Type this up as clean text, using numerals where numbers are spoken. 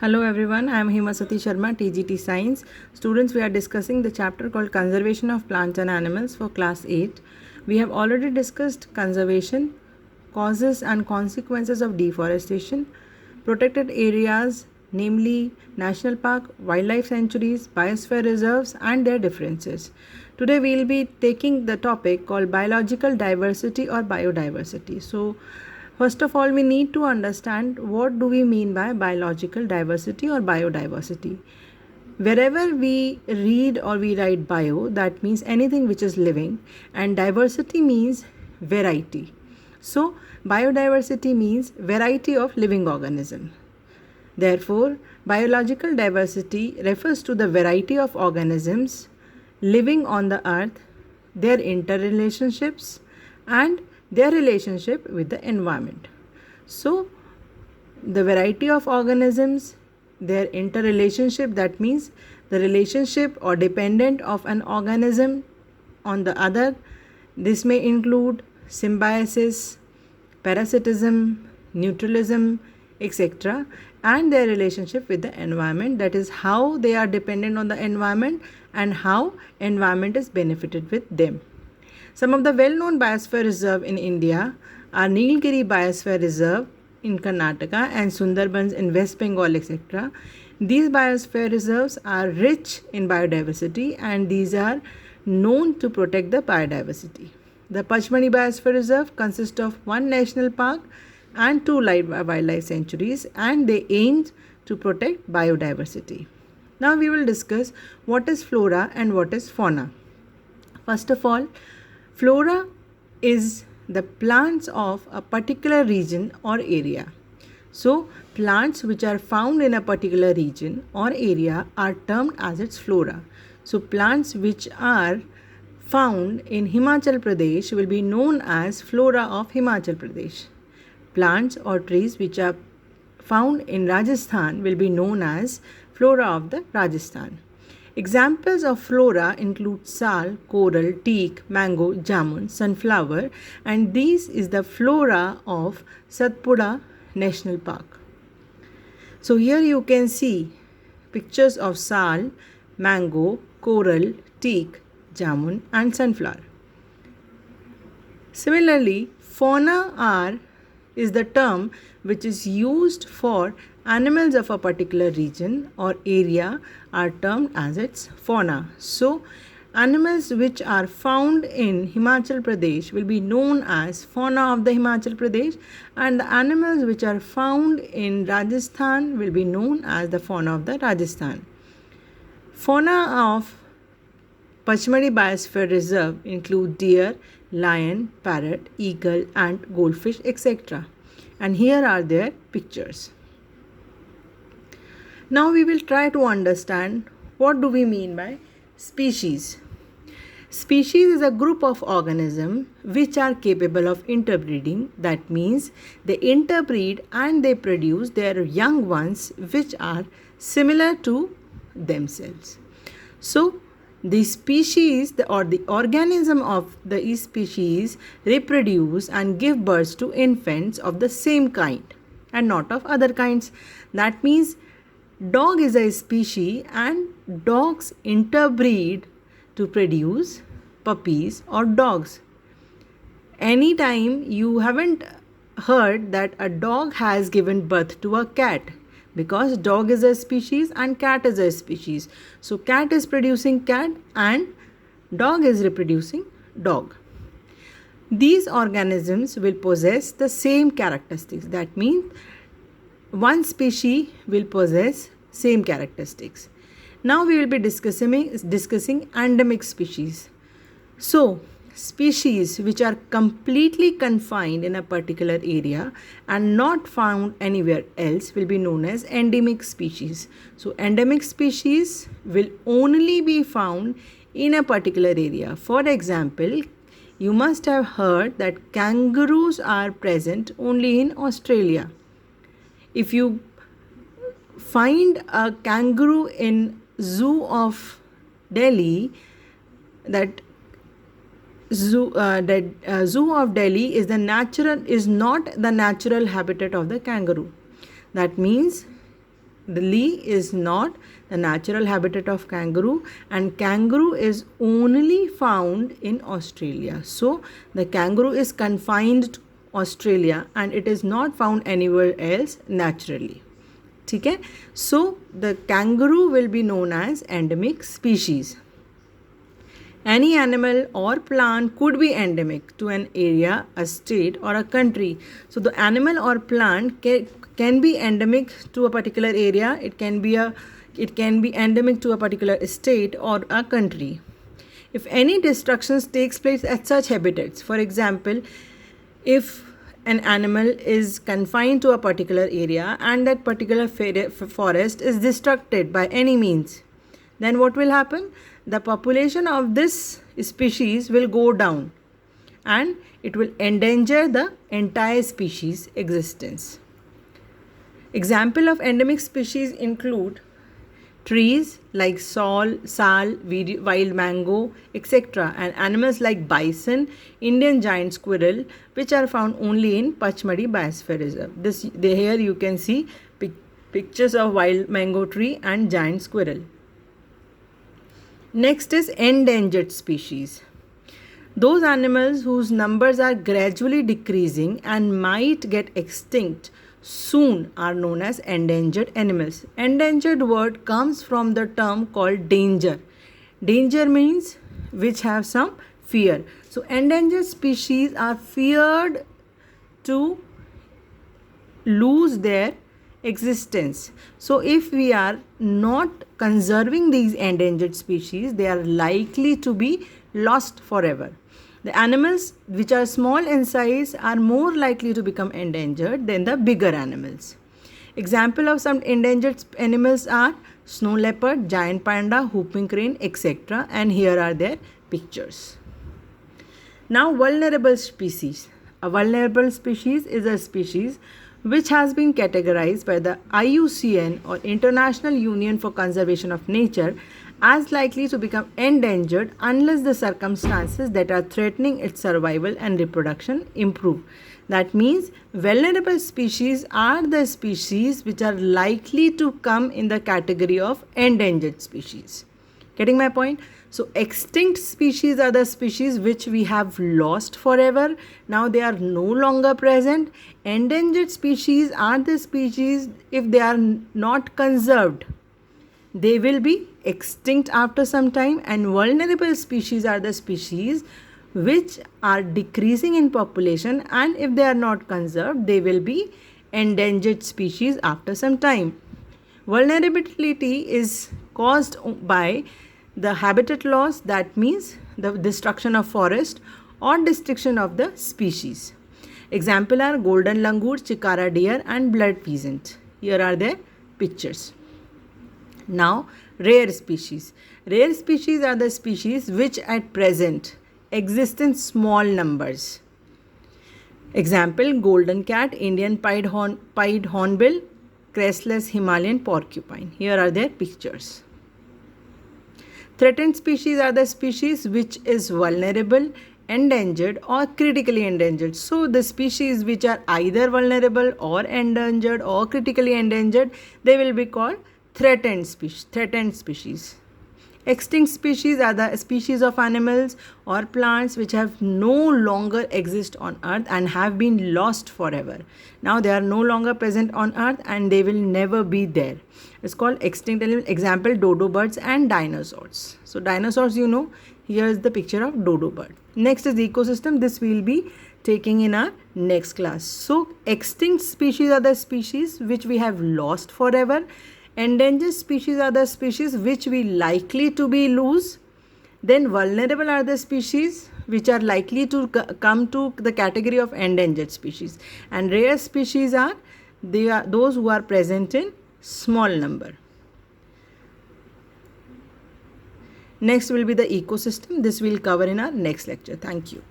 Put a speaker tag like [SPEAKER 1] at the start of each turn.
[SPEAKER 1] Hello everyone, I am Himasati Sharma, TGT Science. Students, we are discussing the chapter called Conservation of Plants and Animals for Class 8. We have already discussed conservation, causes and consequences of deforestation, protected areas, namely National Park, wildlife sanctuaries, biosphere reserves and their differences. Today we will be taking the topic called biological diversity or biodiversity. So, first of all, we need to understand what do we mean by biological diversity or biodiversity. Wherever we read or we write bio, that means anything which is living, and diversity means variety. So, biodiversity means variety of living organism. Therefore, biological diversity refers to the variety of organisms living on the earth, their interrelationships, and their relationship with the environment. So, the variety of organisms, their interrelationship, that means the relationship or dependent of an organism on the other. This may include symbiosis, parasitism, neutralism, etc., and their relationship with the environment, that is how they are dependent on the environment and how environment is benefited with them. Some of the well-known biosphere reserve in India are Nilgiri Biosphere Reserve in Karnataka and Sundarbans in West Bengal, etc. These biosphere reserves are rich in biodiversity and these are known to protect the biodiversity. The Pachmani Biosphere Reserve consists of one national park and two wildlife sanctuaries, and they aim to protect biodiversity. Now we will discuss what is flora and what is fauna. First of all, flora is the plants of a particular region or area. So, plants which are found in a particular region or area are termed as its flora. So, plants which are found in Himachal Pradesh will be known as flora of Himachal Pradesh. Plants or trees which are found in Rajasthan will be known as flora of the Rajasthan. Examples of flora include sal, coral, teak, mango, jamun, sunflower, and this is the flora of Satpura National Park. So here you can see pictures of sal, mango, coral, teak, jamun and sunflower. Similarly, fauna is the term which is used for animals of a particular region or area are termed as its fauna. So, animals which are found in Himachal Pradesh will be known as fauna of the Himachal Pradesh, and the animals which are found in Rajasthan will be known as the fauna of the Rajasthan. Fauna of Pachmani Biosphere Reserve include deer, lion, parrot, eagle, ant, goldfish, etc. And here are their pictures. Now we will try to understand what do we mean by species. Species is a group of organisms which are capable of interbreeding. That means they interbreed and they produce their young ones which are similar to themselves. So, the species or the organism of the species reproduce and give birth to infants of the same kind and not of other kinds. That means dog is a species and dogs interbreed to produce puppies or dogs. Anytime you haven't heard that a dog has given birth to a cat, because dog is a species and cat is a species. So cat is producing cat and dog is reproducing dog. These organisms will possess the same characteristics. That means one species will possess same characteristics. Now we will be discussing endemic species. So, species which are completely confined in a particular area and not found anywhere else will be known as endemic species. So, endemic species will only be found in a particular area. For example, you must have heard that kangaroos are present only in Australia. If you find a kangaroo in zoo of Delhi, that zoo of Delhi is not the natural habitat of the kangaroo. That means The Lee is not the natural habitat of kangaroo, and kangaroo is only found in Australia. So the kangaroo is confined to Australia and it is not found anywhere else naturally. Okay? So the kangaroo will be known as endemic species. Any animal or plant could be endemic to an area, a state, or a country. So the animal or plant can be endemic to a particular area. It can be endemic to a particular state or a country. If any destruction takes place at such habitats, for example, if an animal is confined to a particular area and that particular forest is destructed by any means, then what will happen? The population of this species will go down and it will endanger the entire species existence. Example of endemic species include trees like sal, wild mango, etc., and animals like bison, Indian giant squirrel, which are found only in Pachmadi Biosphere Reserve. Here you can see pictures of wild mango tree and giant squirrel. Next is endangered species. Those animals whose numbers are gradually decreasing and might get extinct soon are known as endangered animals. Endangered word comes from the term called danger. Danger means which have some fear. So endangered species are feared to lose their existence. So if we are not conserving these endangered species, they are likely to be lost forever. The animals which are small in size are more likely to become endangered than the bigger animals. Example of some endangered animals are snow leopard, giant panda, whooping crane, etc. And here are their pictures. Now, vulnerable species. A vulnerable species is a species which has been categorized by the IUCN or International Union for Conservation of Nature as likely to become endangered unless the circumstances that are threatening its survival and reproduction improve. That means vulnerable species are the species which are likely to come in the category of endangered species. Getting my point? So extinct species are the species which we have lost forever. Now they are no longer present. Endangered species are the species, if they are not conserved, they will be extinct after some time. And vulnerable species are the species which are decreasing in population, and if they are not conserved, they will be endangered species after some time. Vulnerability is caused by the habitat loss, that means the destruction of forest or destruction of the species. Example are golden langur, chikara deer and blood pheasant. Here are their pictures. Now, rare species. Rare species are the species which at present exist in small numbers. Example, golden cat, Indian pied hornbill, crestless Himalayan porcupine. Here are their pictures. Threatened species are the species which is vulnerable, endangered or critically endangered. So the species which are either vulnerable or endangered or critically endangered, they will be called threatened species. Extinct species are the species of animals or plants which have no longer exist on earth and have been lost forever. Now they are no longer present on earth and they will never be there. It's called extinct animal. Example, dodo birds and dinosaurs. So dinosaurs, you know, here is the picture of dodo bird. Next is ecosystem. This we will be taking in our next class. So extinct species are the species which we have lost forever. Endangered species are the species which we likely to be lose. Then vulnerable are the species which are likely to come to the category of endangered species. And rare species are those who are present in small number. Next will be the ecosystem. This we will cover in our next lecture. Thank you.